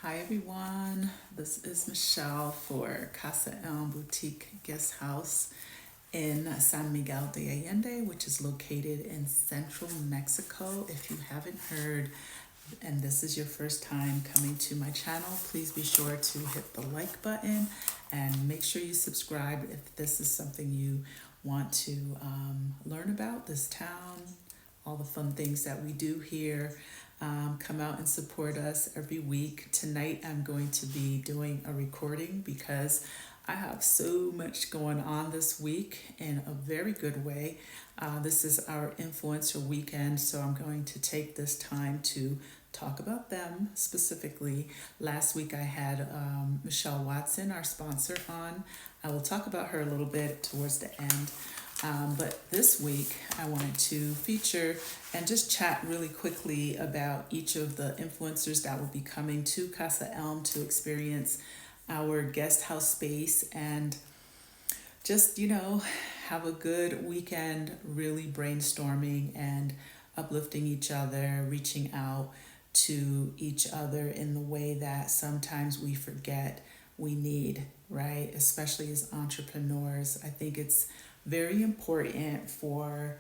Hi everyone, this is Michelle for CasaELM Boutique Guesthouse in San Miguel de Allende, which is located in central Mexico. If you haven't heard and this is your first time coming to my channel, please be sure to hit the like button and make sure you subscribe if this is something you want to learn about this town, all the fun things that we do here. Come out and support us every week. Tonight I'm going to be doing a recording because I have so much going on this week in a very good way. This is our influencer weekend, so I'm going to take this time to talk about them specifically. Last week I had Michelle Watson, our sponsor, on. I will talk about her a little bit towards the end. But this week I wanted to feature and just chat really quickly about each of the influencers that will be coming to CasaELM to experience our guest house space and just, have a good weekend, really brainstorming and uplifting each other, reaching out to each other in the way that sometimes we forget we need, right? Especially as entrepreneurs. I think it's very important for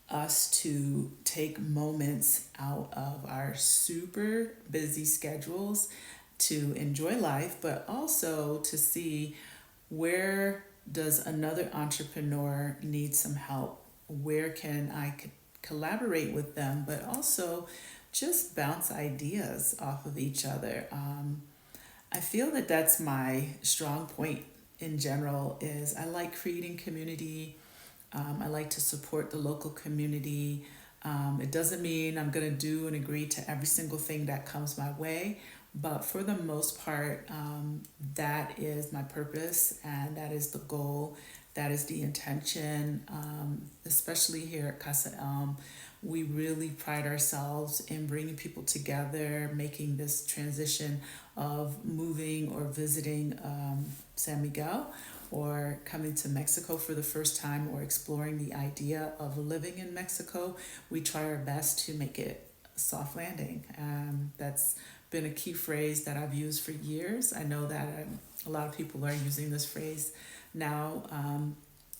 us to take moments out of our super busy schedules to enjoy life, but also to see where does another entrepreneur need some help? Where can I collaborate with them, but also just bounce ideas off of each other. I feel that that's my strong point in general is I like creating community. I like to support the local community. It doesn't mean I'm going to do and agree to every single thing that comes my way, but for the most part, that is my purpose and that is the goal. That is the intention, especially here at CasaELM. We really pride ourselves in bringing people together, making this transition of moving or visiting San Miguel or coming to Mexico for the first time or exploring the idea of living in Mexico. We try our best to make it a soft landing. That's been a key phrase that I've used for years. I know that a lot of people are using this phrase now,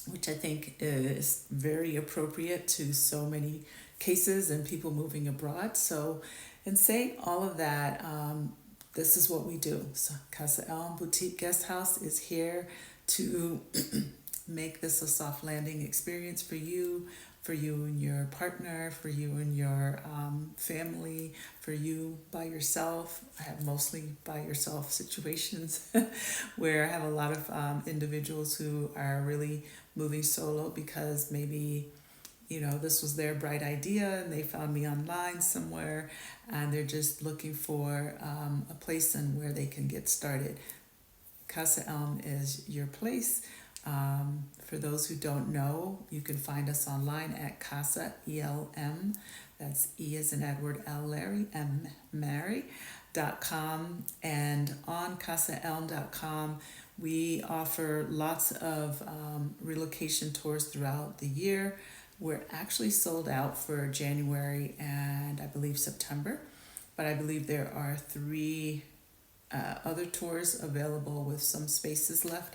which I think is very appropriate to so many cases and people moving abroad. So in saying all of that, this is what we do. So CasaELM Boutique Guesthouse is here to make this a soft landing experience for you and your partner, for you and your family, for you by yourself. I have mostly by yourself situations where I have a lot of individuals who are really moving solo because maybe this was their bright idea and they found me online somewhere and they're just looking for a place and where they can get started. CasaELM is your place. For those who don't know, you can find us online at CasaELM. That's E as in Edward, L Larry, M Mary.com. And on CasaELM.com, we offer lots of relocation tours throughout the year. We're actually sold out for January and I believe September, but I believe there are 3 other tours available with some spaces left.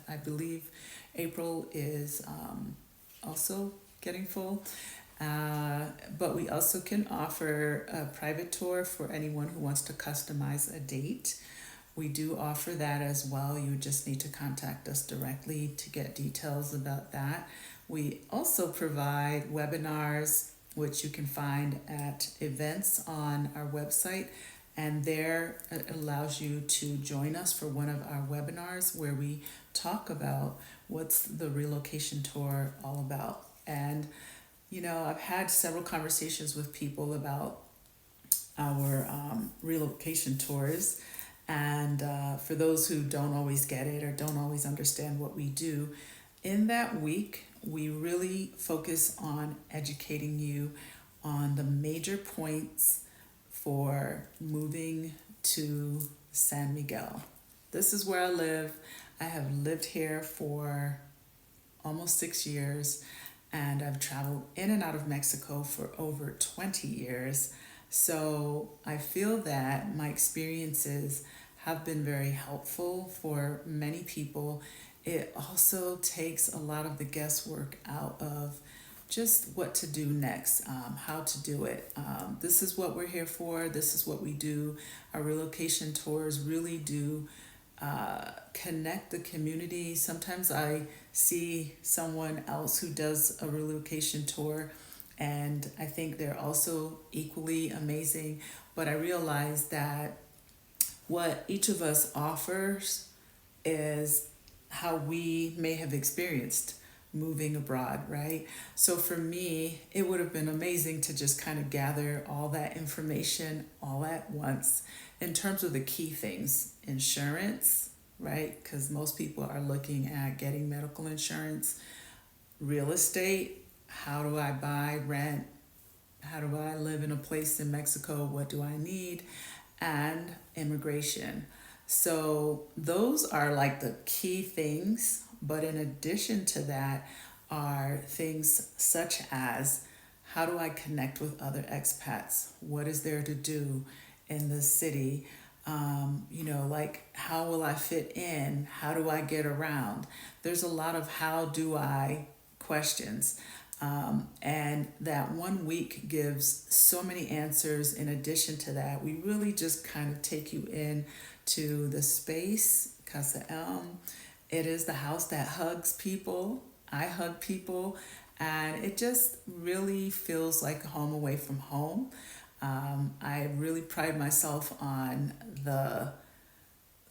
I believe April is also getting full. But we also can offer a private tour for anyone who wants to customize a date. We do offer that as well. You just need to contact us directly to get details about that. We also provide webinars, which you can find at events on our website. And there it allows you to join us for one of our webinars where we talk about what's the relocation tour all about. And, I've had several conversations with people about our relocation tours. And for those who don't always get it or don't always understand what we do, in that week, we really focus on educating you on the major points for moving to San Miguel. This is where I live. I have lived here for almost 6 years and I've traveled in and out of Mexico for over 20 years. So I feel that my experiences have been very helpful for many people. It also takes a lot of the guesswork out of just what to do next, how to do it. This is what we're here for. This is what we do. Our relocation tours really do connect the community. Sometimes I see someone else who does a relocation tour, and I think they're also equally amazing. But I realize that what each of us offers is how we may have experienced moving abroad, right? So for me, it would have been amazing to just kind of gather all that information all at once in terms of the key things: insurance, right? Because most people are looking at getting medical insurance, real estate, how do I buy, rent, how do I live in a place in Mexico, what do I need, and immigration. So those are like the key things. But in addition to that, are things such as how do I connect with other expats? What is there to do in the city? Like how will I fit in? How do I get around? There's a lot of how do I questions. And that 1 week gives so many answers. In addition to that, we really just kind of take you in to the space, Casa Elm. It is the house that hugs people. I hug people, and it just really feels like home away from home. I really pride myself on the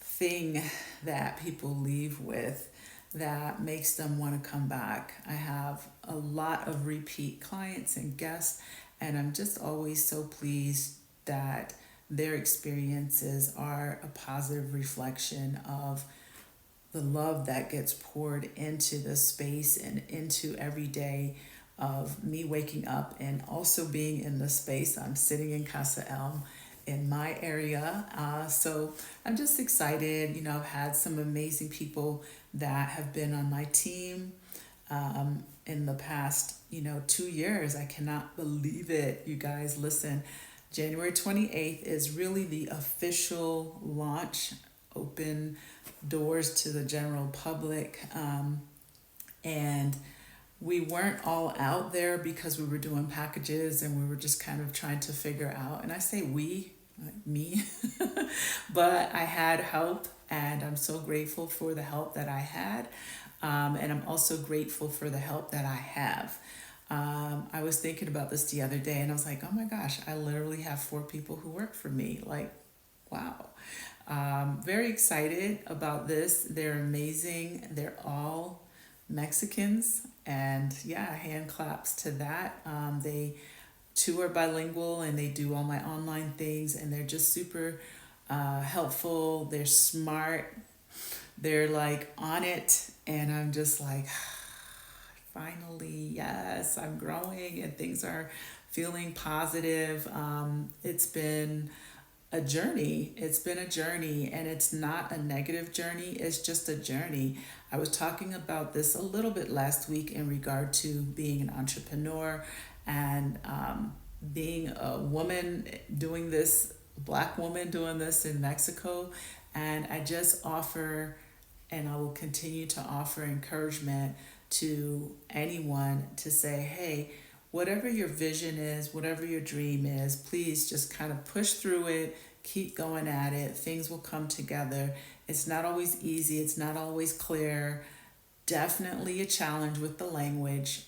thing that people leave with that makes them want to come back. I have a lot of repeat clients and guests, and I'm just always so pleased that their experiences are a positive reflection of the love that gets poured into the space and into every day of me waking up and also being in the space. I'm sitting in Casa Elm in my area. So I'm just excited. I've had some amazing people that have been on my team in the past, 2 years. I cannot believe it. You guys, listen, January 28th is really the official launch, open doors to the general public. And we weren't all out there because we were doing packages and we were just kind of trying to figure out, and I say we, like me, but I had help, and I'm so grateful for the help that I had. And I'm also grateful for the help that I have. I was thinking about this the other day, and I was like, oh my gosh, I literally have 4 people who work for me. Like, wow. Very excited about this. They're amazing. They're all Mexicans, and yeah, hand claps to that. They too are bilingual, and they do all my online things, and they're just super helpful. They're smart. They're like on it, and I'm just like, finally, yes, I'm growing and things are feeling positive. It's been a journey. It's been a journey, and it's not a negative journey. It's just a journey. I was talking about this a little bit last week in regard to being an entrepreneur and being a woman doing this, Black woman doing this in Mexico. And I just offer, and I will continue to offer encouragement to anyone to say, hey, whatever your vision is, whatever your dream is, please just kind of push through it, keep going at it. Things will come together. It's not always easy, it's not always clear. Definitely a challenge with the language,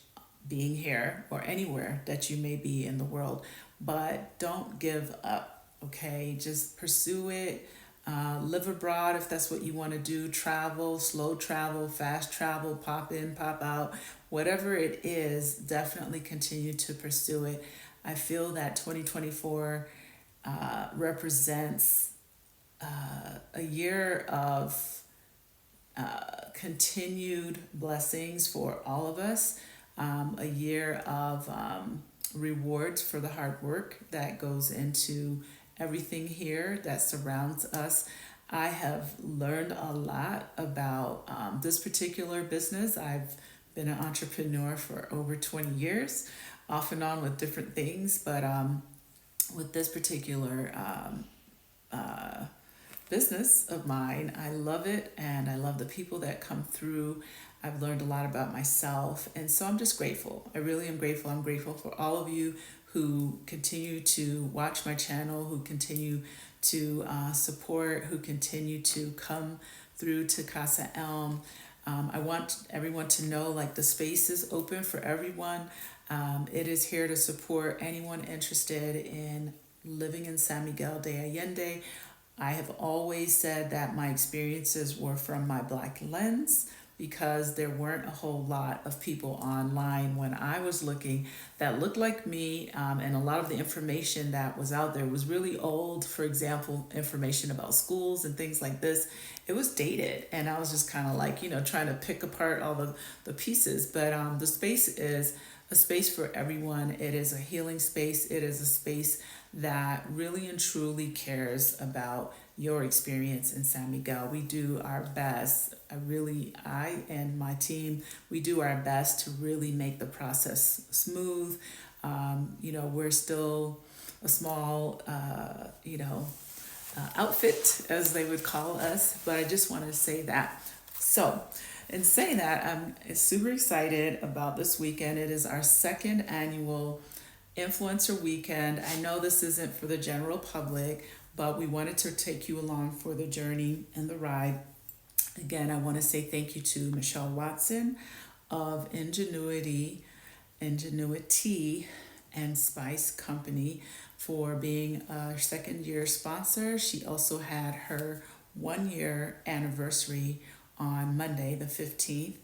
being here or anywhere that you may be in the world. But don't give up, okay? Just pursue it. Live abroad if that's what you want to do. Travel, slow travel, fast travel, pop in, pop out. Whatever it is, definitely continue to pursue it. I feel that 2024 represents a year of continued blessings for all of us, a year of rewards for the hard work that goes into everything here that surrounds us. I have learned a lot about this particular business. I've been an entrepreneur for over 20 years, off and on with different things, but with this particular business of mine. I love it, and I love the people that come through. I've learned a lot about myself, and so I'm just grateful. I really am grateful. I'm grateful for all of you who continue to watch my channel, who continue to support, who continue to come through to Casa Elm. I want everyone to know, like, the space is open for everyone. It is here to support anyone interested in living in San Miguel de Allende. I have always said that my experiences were from my Black lens, because there weren't a whole lot of people online when I was looking that looked like me, and a lot of the information that was out there was really old. For example, information about schools and things like this, it was dated, and I was just kind of like, trying to pick apart all the pieces. But the space is a space for everyone. It is a healing space. It is a space that really and truly cares about your experience in San Miguel. We do our best. I and my team, we do our best to really make the process smooth. We're still a small, outfit, as they would call us, but I just want to say that. So, in saying that, I'm super excited about this weekend. It is our second annual influencer weekend. I know this isn't for the general public, but we wanted to take you along for the journey and the ride. Again, I want to say thank you to Michelle Watson of Ingenuity and Spice Company for being a second year sponsor. She also had her 1 year anniversary on Monday, the 15th.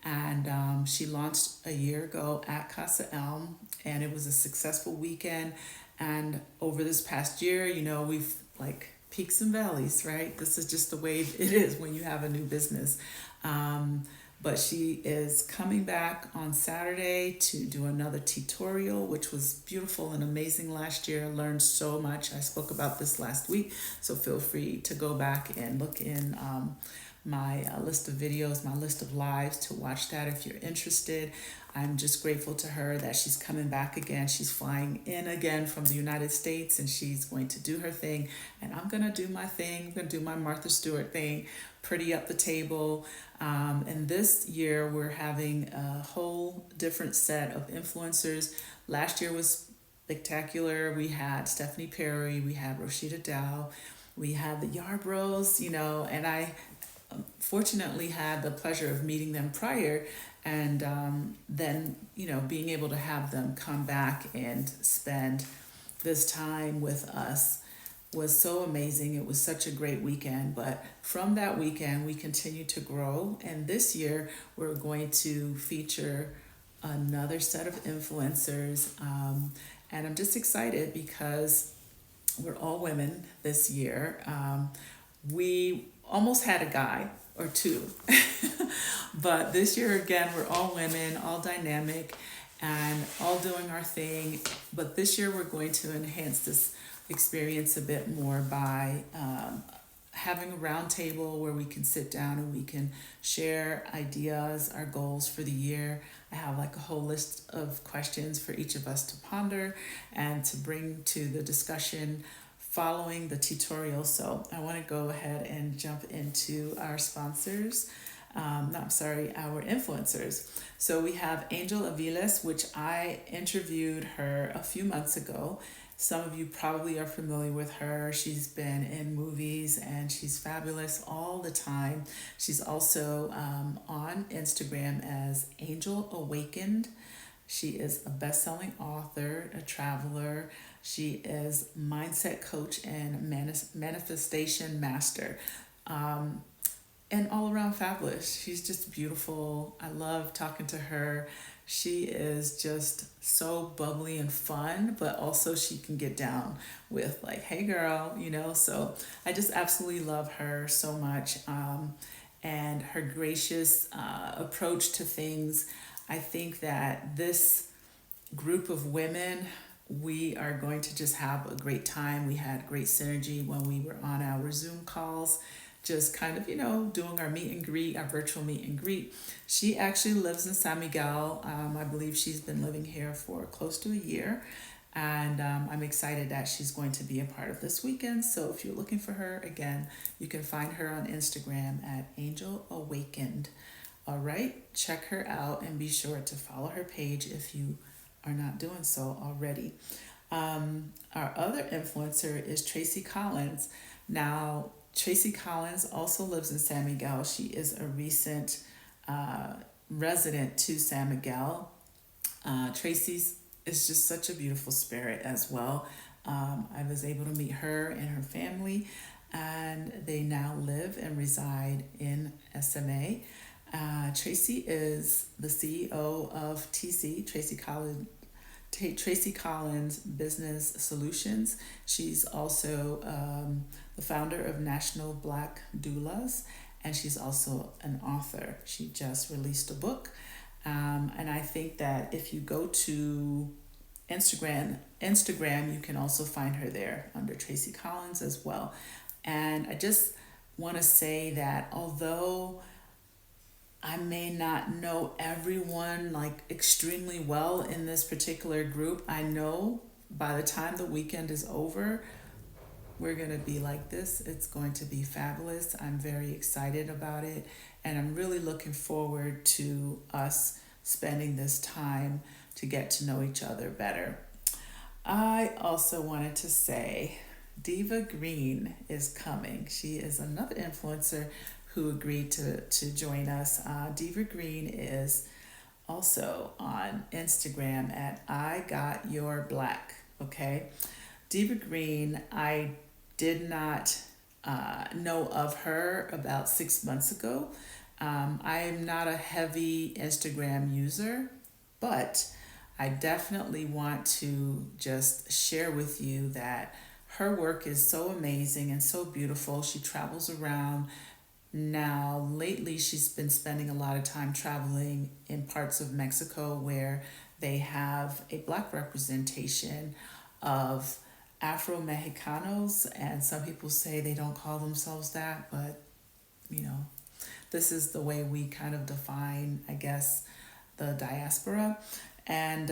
And she launched a year ago at Casa Elm, and it was a successful weekend. And over this past year, we've like peaks and valleys, right? This is just the way it is when you have a new business. But she is coming back on Saturday to do another tutorial, which was beautiful and amazing last year. I learned so much. I spoke about this last week, so feel free to go back and look in my list of videos, my list of lives, to watch that if you're interested. I'm just grateful to her that she's coming back again. She's flying in again from the United States, and she's going to do her thing. And I'm going to do my thing. I'm going to do my Martha Stewart thing, pretty up the table. And this year, we're having a whole different set of influencers. Last year was spectacular. We had Stephanie Perry, we had Rashida Dow, we had the Yarbrough, and I fortunately had the pleasure of meeting them prior, and then being able to have them come back and spend this time with us was so amazing. It was such a great weekend. But from that weekend, we continue to grow, and this year we're going to feature another set of influencers, and I'm just excited because we're all women this year. We almost had a guy or two, but this year again, we're all women, all dynamic, and all doing our thing. But this year, we're going to enhance this experience a bit more by having a round table where we can sit down and we can share ideas, our goals for the year. I have like a whole list of questions for each of us to ponder and to bring to the discussion following the tutorial. So I want to go ahead and jump into our sponsors. Our influencers. So we have Angel Aviles, which I interviewed her a few months ago. Some of you probably are familiar with her. She's been in movies and she's fabulous all the time. She's also on Instagram as Angel Awakened. She is a best-selling author, a traveler. She is mindset coach and manifestation master. And all around fabulous. She's just beautiful. I love talking to her. She is just so bubbly and fun, but also she can get down with like, hey girl, so I just absolutely love her so much. And her gracious approach to things. I think that this group of women, we are going to just have a great time. We had great synergy when we were on our Zoom calls, just kind of, doing our meet and greet, our virtual meet and greet. She actually lives in San Miguel. I believe she's been living here for close to a year. And I'm excited that she's going to be a part of this weekend. So if you're looking for her, again, you can find her on Instagram at Angel Awakened. All right, check her out and be sure to follow her page if you are not doing so already. Our other influencer is Tracy Collins. Now, Tracy Collins also lives in San Miguel. She is a recent resident to San Miguel. Tracy's is just such a beautiful spirit as well. I was able to meet her and her family, and they now live and reside in SMA. Tracy is the CEO of Tracy Collins Business Solutions. She's also the founder of National Black Doulas, and she's also an author. She just released a book. And I think that if you go to Instagram, you can also find her there under Tracy Collins as well. And I just want to say that although I may not know everyone like extremely well in this particular group, I know by the time the weekend is over, we're going to be like this. It's going to be fabulous. I'm very excited about it. And I'm really looking forward to us spending this time to get to know each other better. I also wanted to say Diva Green is coming. She is another influencer who agreed to join us. Diva Green is also on Instagram at I Got Your Black. Okay. Diva Green, I did not know of her about 6 months ago. I am not a heavy Instagram user, but I definitely want to just share with you that her work is so amazing and so beautiful. She travels around. Now, lately, she's been spending a lot of time traveling in parts of Mexico where they have a Black representation of Afro-Mexicanos, and some people say they don't call themselves that, but you know, this is the way we kind of define, I guess, the diaspora. And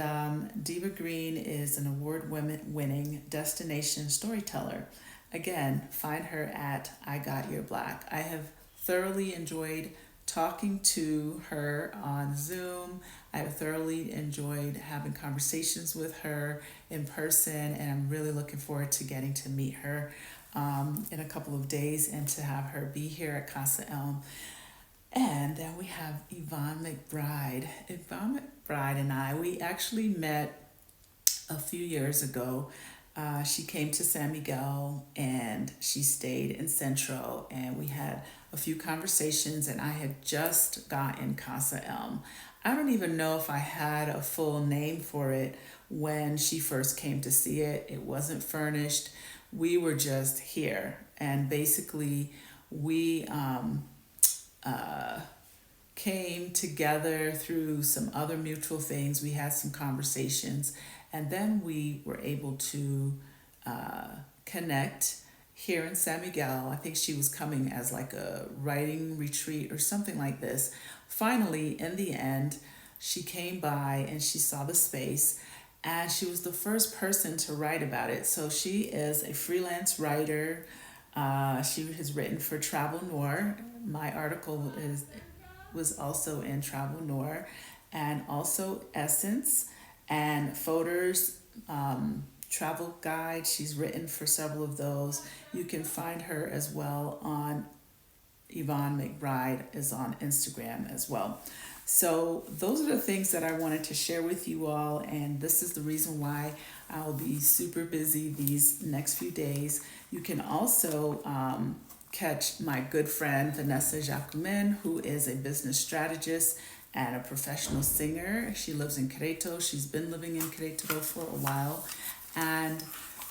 Diva Green is an award-winning destination storyteller. Again, find her at I Got Your Black. I have thoroughly enjoyed talking to her on Zoom. I have thoroughly enjoyed having conversations with her in person, and I'm really looking forward to getting to meet her in a couple of days and to have her be here at CasaELM. And then we have Ivon McBride. Ivon McBride and I, we actually met a few years ago. She came to San Miguel and she stayed in Centro, and we had a few conversations, and I had just gotten CasaELM. I don't even know if I had a full name for it when she first came to see it. It wasn't furnished. We were just here, and basically we came together through some other mutual things. We had some conversations, and then we were able to connect here in San Miguel. I think she was coming as like a writing retreat or something like this. Finally, in the end, she came by and she saw the space, and she was the first person to write about it. So she is a freelance writer. She has written for Travel Noir. My article was also in Travel Noir, and also Essence and Photos Travel Guide. She's written for several of those. You can find her as well on Ivon McBride is on Instagram as well. So those are the things that I wanted to share with you all, and this is the reason why I'll be super busy these next few days. You can also catch my good friend Vanessa Jacquemin, who is a business strategist and a professional singer. She lives in Querétaro. She's been living in Querétaro for a while, and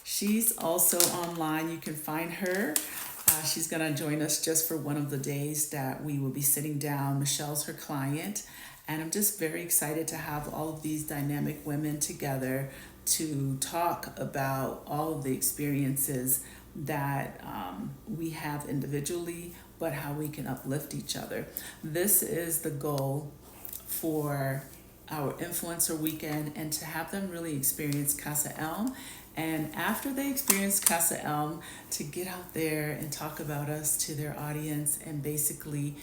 she's also online. You can find her. She's going to join us just for one of the days that we will be sitting down. Michelle's her client, and I'm just very excited to have all of these dynamic women together to talk about all of the experiences that we have individually, but how we can uplift each other. This is the goal for our influencer weekend and to have them really experience CasaELM. And after they experience CasaELM, to get out there and talk about us to their audience and basically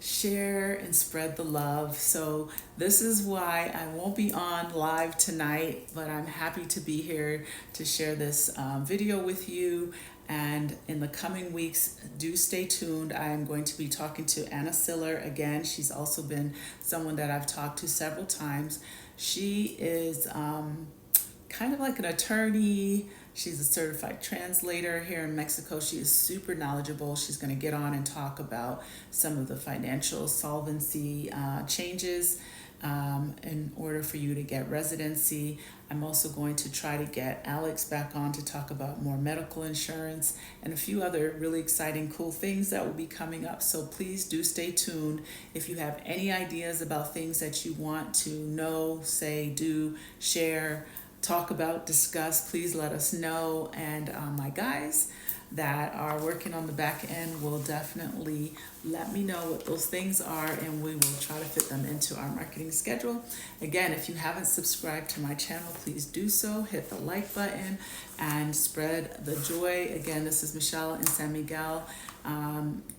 share and spread the love. So this is why I won't be on live tonight, but I'm happy to be here to share this video with you. And in the coming weeks, do stay tuned. I am going to be talking to Anna Siller again. She's also been someone that I've talked to several times. She is kind of like an attorney. She's a certified translator here in Mexico. She is super knowledgeable. She's going to get on and talk about some of the financial solvency changes in order for you to get residency. I'm also going to try to get Alex back on to talk about more medical insurance and a few other really exciting, cool things that will be coming up. So please do stay tuned. If you have any ideas about things that you want to know, say, do, share, talk about, discuss, please let us know. And my guys that are working on the back end will definitely let me know what those things are, and we will try to fit them into our marketing schedule. Again, if you haven't subscribed to my channel, please do so. Hit the like button and spread the joy. Again, this is Michelle in San Miguel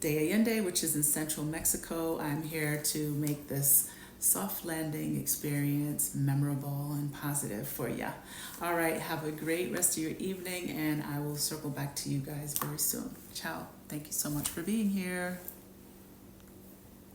de Allende, which is in central Mexico. I'm here to make this soft landing experience memorable and positive for you. All right, have a great rest of your evening, and I will circle back to you guys very soon. Ciao. Thank you so much for being here.